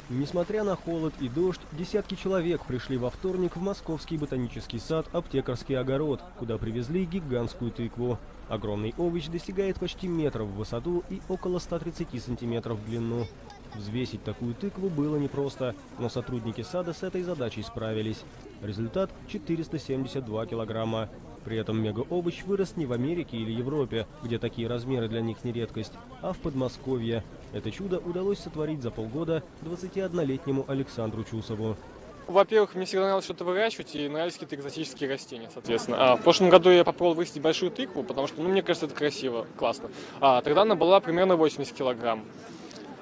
Несмотря на холод и дождь, десятки человек пришли во вторник в московский ботанический сад «Аптекарский огород», куда привезли гигантскую тыкву. Огромный овощ достигает почти метра в высоту и около 130 сантиметров в длину. Взвесить такую тыкву было непросто, но сотрудники сада с этой задачей справились. Результат – 472 килограмма. При этом мегаовощ вырос не в Америке или Европе, где такие размеры для них не редкость, а в Подмосковье. Это чудо удалось сотворить за полгода 21-летнему Александру Чусову. Во-первых, мне всегда нравилось что-то выращивать, и нравились какие-то экзотические растения, соответственно. В прошлом году я попробовал вырастить большую тыкву, потому что, мне кажется, это красиво, классно. Тогда она была примерно 80 килограмм.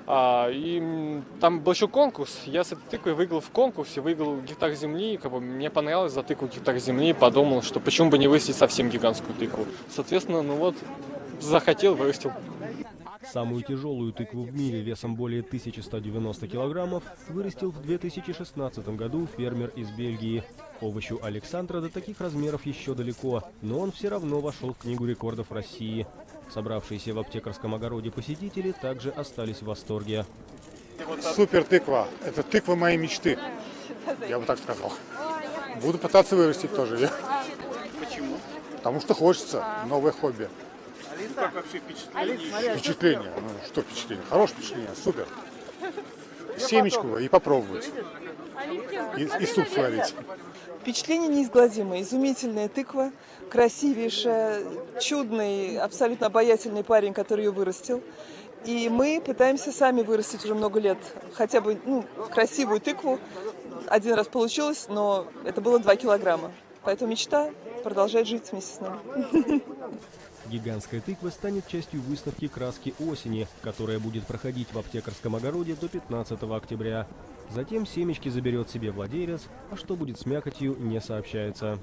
И там был еще конкурс. Я с этой тыквой выиграл в конкурсе, выиграл гектар земли. Мне понравилось за тыкву гектар земли. Подумал, что почему бы не вырастить совсем гигантскую тыкву. Соответственно, захотел, вырастил. Самую тяжелую тыкву в мире весом более 1190 килограммов вырастил в 2016 году фермер из Бельгии. Овощу Александра до таких размеров еще далеко, но он все равно вошел в Книгу рекордов России. Собравшиеся в аптекарском огороде посетители также остались в восторге. Супер тыква. Это тыква моей мечты. Я бы так сказал. Буду пытаться вырастить тоже. Почему? Потому что хочется. Новое хобби. Как вообще впечатление? Впечатление. Что впечатление? Хорошее впечатление. Супер. Семечку и попробовать. И суп сварить. Впечатление неизгладимое. Изумительная тыква, красивейшая, чудный, абсолютно обаятельный парень, который ее вырастил. И мы пытаемся сами вырастить уже много лет хотя бы красивую тыкву. Один раз получилось, но это было 2 килограмма. Поэтому мечта продолжает жить вместе с нами. Гигантская тыква станет частью выставки «Краски осени», которая будет проходить в аптекарском огороде до 15 октября. Затем семечки заберет себе владелец, а что будет с мякотью, не сообщается.